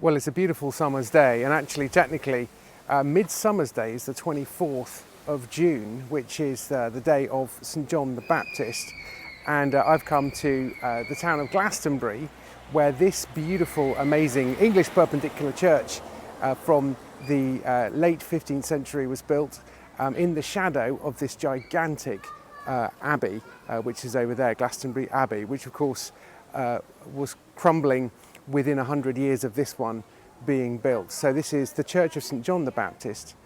Well, it's a beautiful summer's day, and actually, technically, Midsummer's Day is the 24th of June, which is the day of St John the Baptist. And I've come to the town of Glastonbury, where this beautiful, amazing English perpendicular church from the late 15th century was built in the shadow of this gigantic abbey, which is over there, Glastonbury Abbey, which of course was crumbling within 100 years of this one being built. So this is the Church of St John the Baptist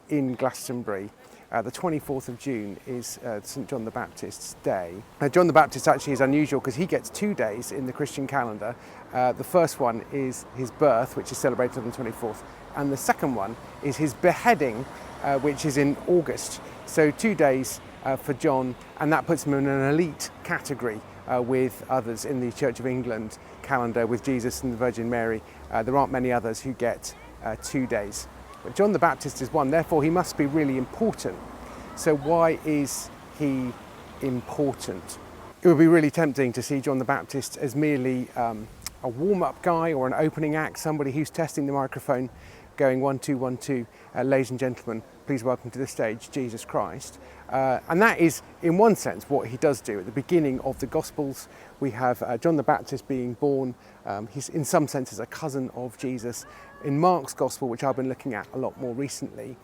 in Glastonbury. The 24th of June is St John the Baptist's day. John the Baptist actually is unusual because he gets 2 days in the Christian calendar. The first one is his birth, which is celebrated on the 24th, and the second one is his beheading, which is in August. So 2 days for John, and that puts him in an elite category with others in the Church of England calendar, with Jesus and the Virgin Mary. There aren't many others who get 2 days. But John the Baptist is one, therefore he must be really important. So why is he important? It would be really tempting to see John the Baptist as merely a warm-up guy or an opening act, somebody who's testing the microphone, going 1, 2, 1, 2, ladies and gentlemen, please welcome to the stage Jesus Christ. And that is, in one sense, what he does do. At the beginning of the Gospels, we have John the Baptist being born. He's in some senses a cousin of Jesus. In Mark's Gospel, which I've been looking at a lot more recently,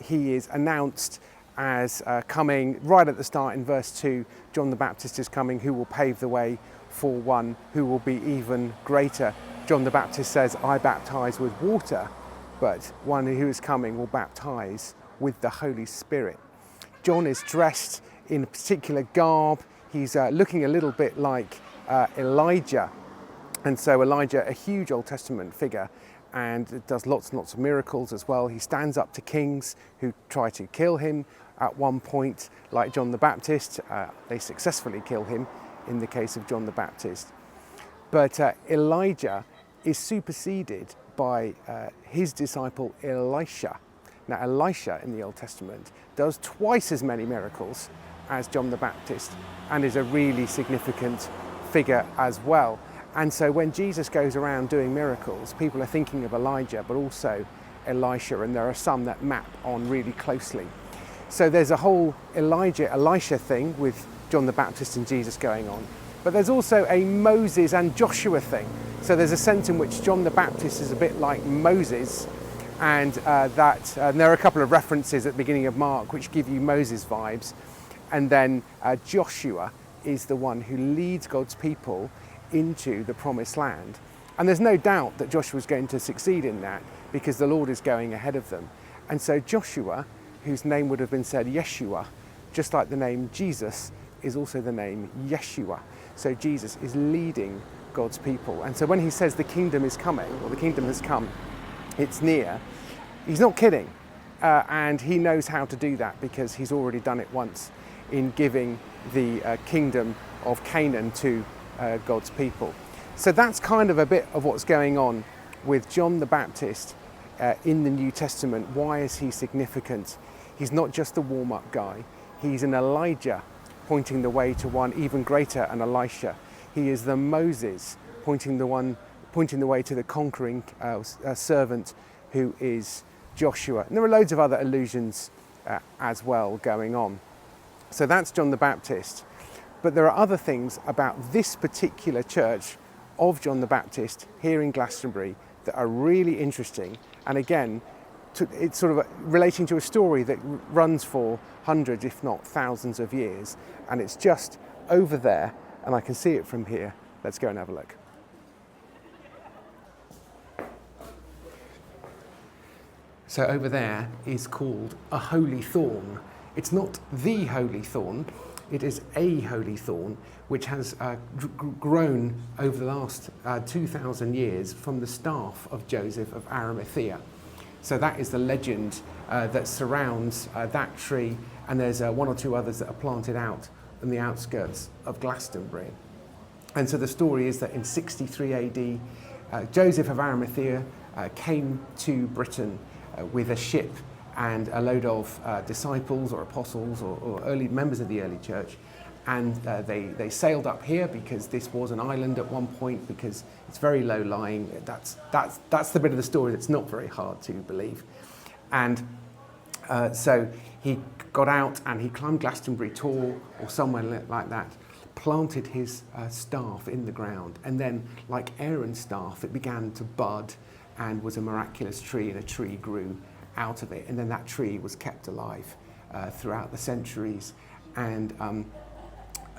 he is announced as coming right at the start in verse 2. John the Baptist is coming, who will pave the way for one who will be even greater. John the Baptist says, I baptize with water, but one who is coming will baptize with the Holy Spirit. John is dressed in a particular garb. He's looking a little bit like Elijah. And so Elijah, a huge Old Testament figure, and does lots and lots of miracles as well. He stands up to kings who try to kill him at one point, like John the Baptist. They successfully kill him in the case of John the Baptist. But Elijah is superseded by his disciple Elisha. Now, Elisha in the Old Testament does twice as many miracles as John the Baptist and is a really significant figure as well. And so when Jesus goes around doing miracles, people are thinking of Elijah, but also Elisha, and there are some that map on really closely. So there's a whole Elijah-Elisha thing with John the Baptist and Jesus going on. But there's also a Moses and Joshua thing. So there's a sense in which John the Baptist is a bit like Moses, and there are a couple of references at the beginning of Mark which give you Moses vibes. And then Joshua is the one who leads God's people into the promised land. And there's no doubt that Joshua is going to succeed in that because the Lord is going ahead of them. And so Joshua, whose name would have been said Yeshua, just like the name Jesus, is also the name Yeshua. So Jesus is leading God's people. And so when he says the kingdom is coming, or the kingdom has come, it's near, he's not kidding. And he knows how to do that because he's already done it once in giving the kingdom of Canaan to God's people. So that's kind of a bit of what's going on with John the Baptist in the New Testament. Why is he significant? He's not just a warm-up guy. He's an Elijah pointing the way to one even greater, an Elisha. He is the Moses pointing the way to the conquering servant who is Joshua. And there are loads of other allusions as well going on. So that's John the Baptist. But there are other things about this particular church of John the Baptist here in Glastonbury that are really interesting. And again, it's sort of relating to a story that runs for hundreds, if not thousands of years. And it's just over there, and I can see it from here. Let's go and have a look. So over there is called a Holy Thorn. It's not the Holy Thorn. It is a holy thorn which has grown over the last 2,000 years from the staff of Joseph of Arimathea. So that is the legend that surrounds that tree, and there's one or two others that are planted out on the outskirts of Glastonbury. And so the story is that in 63 AD, Joseph of Arimathea came to Britain with a ship and a load of disciples or apostles or early members of the early church, and they sailed up here because this was an island at one point, because it's very low lying. That's the bit of the story that's not very hard to believe. And so he got out and he climbed Glastonbury Tor or somewhere like that, planted his staff in the ground, and then, like Aaron's staff, it began to bud and was a miraculous tree, and a tree grew out of it, and then that tree was kept alive throughout the centuries. And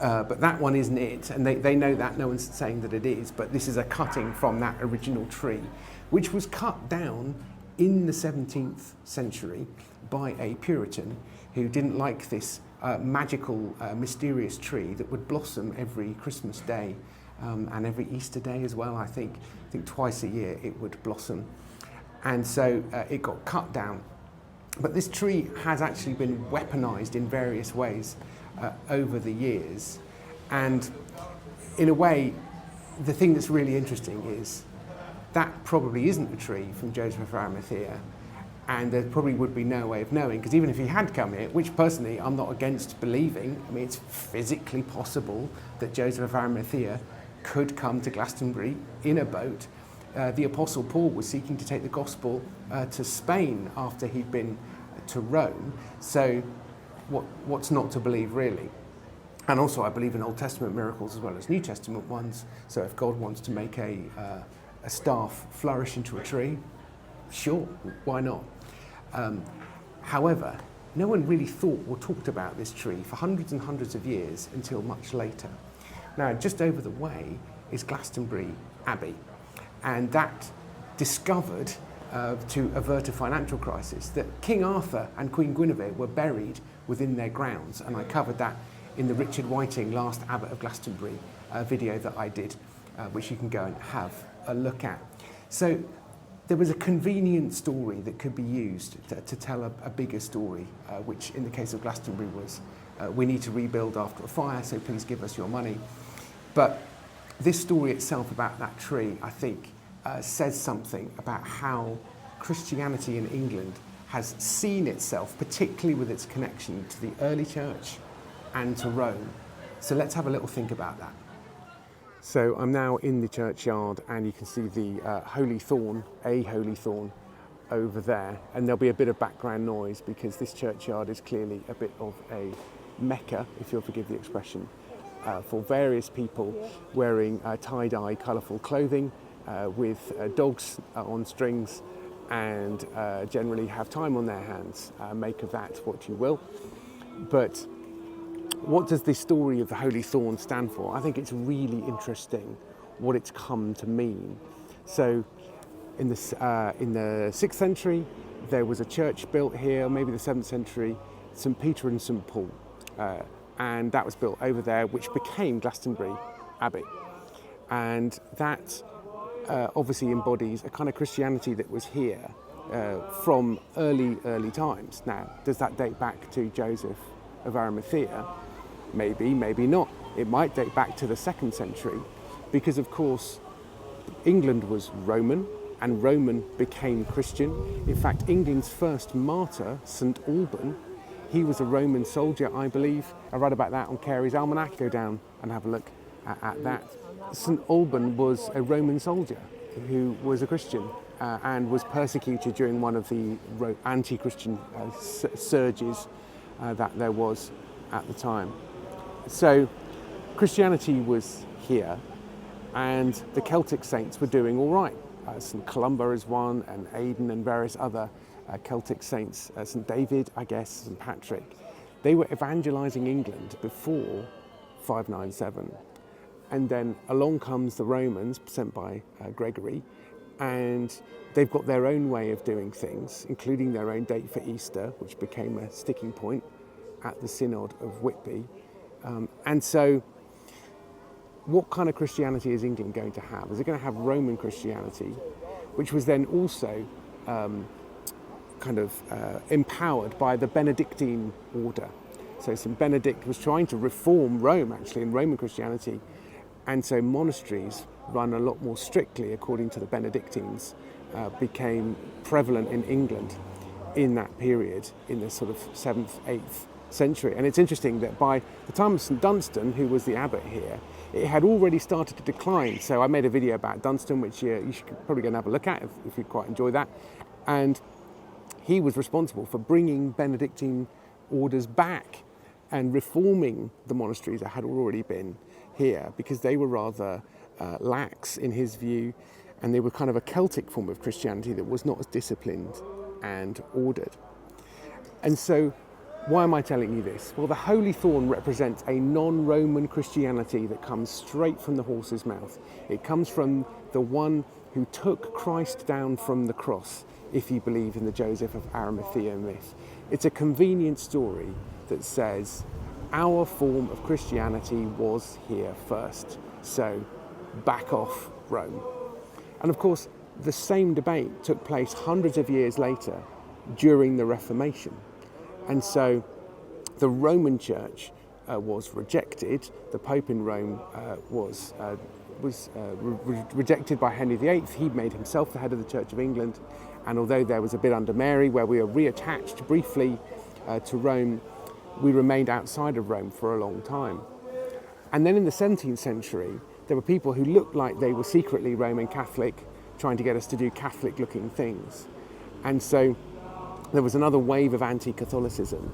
but that one isn't it, and they know that, no one's saying that it is, but this is a cutting from that original tree, which was cut down in the 17th century by a Puritan who didn't like this magical, mysterious tree that would blossom every Christmas day and every Easter day as well. I think twice a year it would blossom. And so it got cut down. But this tree has actually been weaponized in various ways over the years. And in a way, the thing that's really interesting is that probably isn't the tree from Joseph of Arimathea, and there probably would be no way of knowing, because even if he had come here, which personally I'm not against believing, I mean, it's physically possible that Joseph of Arimathea could come to Glastonbury in a boat. The Apostle Paul was seeking to take the gospel to Spain after he'd been to Rome. So what's not to believe, really? And also I believe in Old Testament miracles as well as New Testament ones. So if God wants to make a staff flourish into a tree, sure, why not? However, no one really thought or talked about this tree for hundreds and hundreds of years until much later. Now, just over the way is Glastonbury Abbey, and that discovered, to avert a financial crisis, that King Arthur and Queen Guinevere were buried within their grounds, and I covered that in the Richard Whiting Last Abbot of Glastonbury video that I did, which you can go and have a look at. So there was a convenient story that could be used to tell a bigger story, which in the case of Glastonbury was, we need to rebuild after a fire, so please give us your money. But this story itself about that tree, I think, says something about how Christianity in England has seen itself, particularly with its connection to the early church and to Rome. So let's have a little think about that. So I'm now in the churchyard, and you can see the Holy Thorn, a Holy Thorn, over there. And there'll be a bit of background noise because this churchyard is clearly a bit of a mecca, if you'll forgive the expression, for various people wearing tie-dye colourful clothing with dogs on strings, and generally have time on their hands. Make of that what you will. But what does this story of the Holy Thorn stand for? I think it's really interesting what it's come to mean. So in the 6th century, there was a church built here, maybe the 7th century, St. Peter and St. Paul. And that was built over there, which became Glastonbury Abbey. And that obviously embodies a kind of Christianity that was here from early times. Now, does that date back to Joseph of Arimathea? Maybe, maybe not. It might date back to the 2nd century, because of course England was Roman and Roman became Christian. In fact, England's first martyr, St. Alban, he was a Roman soldier, I believe. I read about that on Cary's Almanac. Go down and have a look at that. St. Alban was a Roman soldier who was a Christian and was persecuted during one of the anti-Christian surges that there was at the time. So Christianity was here, and the Celtic saints were doing all right. St. Columba is one, and Aidan and various other Celtic saints, St. David, I guess, St. Patrick. They were evangelizing England before 597. And then along comes the Romans, sent by Gregory, and they've got their own way of doing things, including their own date for Easter, which became a sticking point at the Synod of Whitby. And so what kind of Christianity is England going to have? Is it going to have Roman Christianity, which was then also empowered by the Benedictine order? So St. Benedict was trying to reform Rome, actually, in Roman Christianity. And so monasteries run a lot more strictly according to the Benedictines became prevalent in England in that period, in the sort of 7th, 8th century. And it's interesting that by the time of St Dunstan, who was the abbot here, it had already started to decline. So I made a video about Dunstan, which you should probably go and have a look at if you quite enjoy that. And he was responsible for bringing Benedictine orders back and reforming the monasteries that had already been here, because they were rather lax in his view, and they were kind of a Celtic form of Christianity that was not as disciplined and ordered. And so, why am I telling you this? Well, the Holy Thorn represents a non-Roman Christianity that comes straight from the horse's mouth. It comes from the one who took Christ down from the cross, if you believe in the Joseph of Arimathea myth. It's a convenient story that says our form of Christianity was here first, so back off Rome. And of course, the same debate took place hundreds of years later during the Reformation. And so the Roman Church was rejected. The Pope in Rome was rejected by Henry VIII. He made himself the head of the Church of England. And although there was a bit under Mary where we were reattached briefly to Rome, we remained outside of Rome for a long time. And then in the 17th century, there were people who looked like they were secretly Roman Catholic, trying to get us to do Catholic-looking things. And so there was another wave of anti-Catholicism.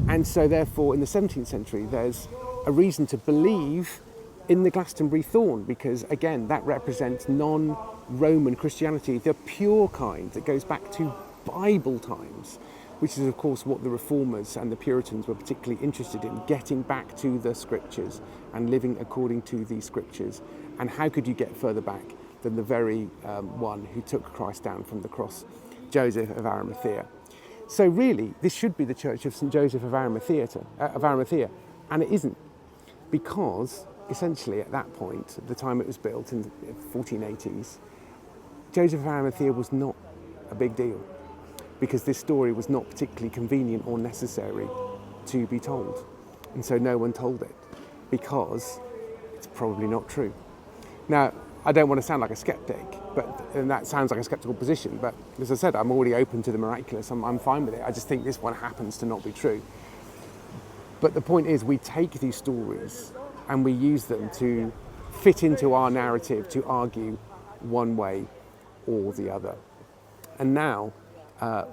And so therefore, in the 17th century, there's a reason to believe in the Glastonbury Thorn, because again, that represents non-Roman Christianity, the pure kind that goes back to Bible times, which is of course what the Reformers and the Puritans were particularly interested in, getting back to the scriptures and living according to these scriptures. And how could you get further back than the very one who took Christ down from the cross, Joseph of Arimathea? So really, this should be the Church of St Joseph of Arimathea, and it isn't, because essentially at that point, at the time it was built in the 1480s, Joseph of Arimathea was not a big deal, because this story was not particularly convenient or necessary to be told. And so no one told it, because it's probably not true. Now, I don't want to sound like a skeptic, and that sounds like a skeptical position, but as I said, I'm already open to the miraculous. I'm fine with it. I just think this one happens to not be true. But the point is, we take these stories and we use them to fit into our narrative to argue one way or the other. And now,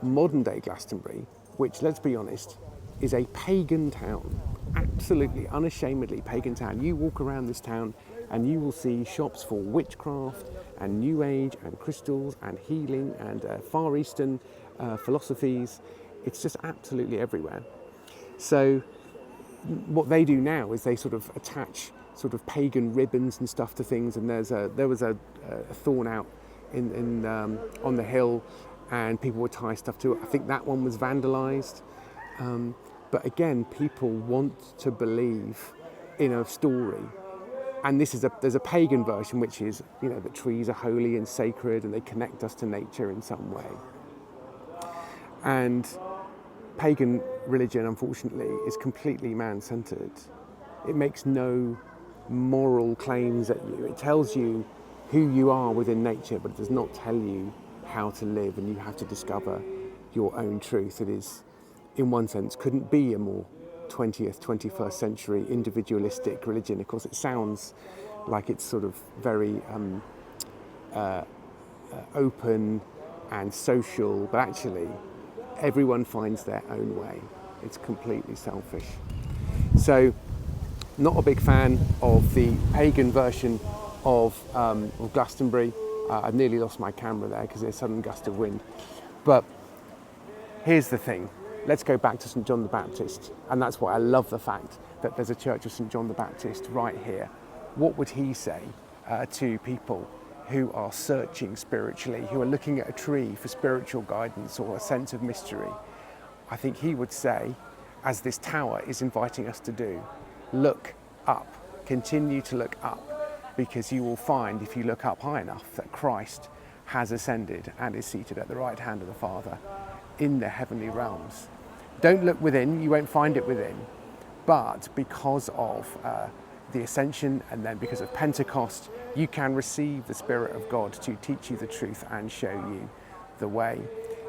modern day Glastonbury, which, let's be honest, is a pagan town, absolutely unashamedly pagan town. You walk around this town and you will see shops for witchcraft and New Age and crystals and healing and Far Eastern philosophies. It's just absolutely everywhere. So what they do now is they sort of attach sort of pagan ribbons and stuff to things, and there was a thorn out on the hill, and people would tie stuff to it. I think that one was vandalised. But again, people want to believe in a story. And there's a pagan version, which is, that trees are holy and sacred and they connect us to nature in some way. And pagan religion, unfortunately, is completely man-centered. It makes no moral claims at you. It tells you who you are within nature, but it does not tell you how to live, and you have to discover your own truth. It is, in one sense, couldn't be a more 20th, 21st century individualistic religion. Of course, it sounds like it's sort of very open and social, but actually everyone finds their own way. It's completely selfish. So, not a big fan of the pagan version of Glastonbury. I've nearly lost my camera there because there's a sudden gust of wind. But here's the thing. Let's go back to St John the Baptist. And that's why I love the fact that there's a church of St John the Baptist right here. What would he say to people who are searching spiritually, who are looking at a tree for spiritual guidance or a sense of mystery? I think he would say, as this tower is inviting us to do, look up, continue to look up, because you will find, if you look up high enough, that Christ has ascended and is seated at the right hand of the Father in the heavenly realms. Don't look within, you won't find it within, but because of the ascension and then because of Pentecost, you can receive the Spirit of God to teach you the truth and show you the way.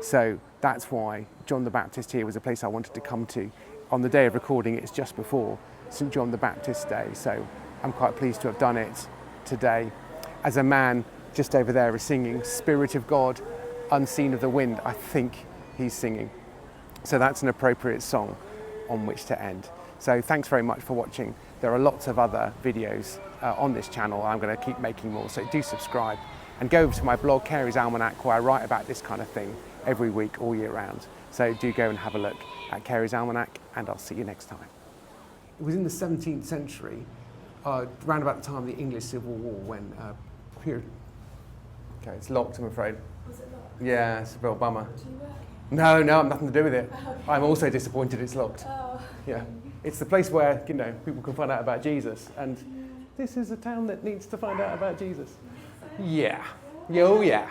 So that's why John the Baptist here was a place I wanted to come to on the day of recording, it's just before St John the Baptist Day, so I'm quite pleased to have done it today. As a man just over there is singing Spirit of God, Unseen of the Wind, I think he's singing. So that's an appropriate song on which to end. So thanks very much for watching. There are lots of other videos on this channel. I'm going to keep making more, so do subscribe. And go over to my blog, Cary's Almanac, where I write about this kind of thing every week, all year round. So do go and have a look at Cary's Almanac, and I'll see you next time. It was in the 17th century, around about the time of the English Civil War, when period. Okay, it's locked, I'm afraid. Was it locked? Yeah, it's a real bummer. Do you work No, here? I've nothing to do with it. Okay. I'm also disappointed it's locked. Oh. Yeah, it's the place where, you know, people can find out about Jesus, and this is a town that needs to find out about Jesus. Yeah. Oh yeah.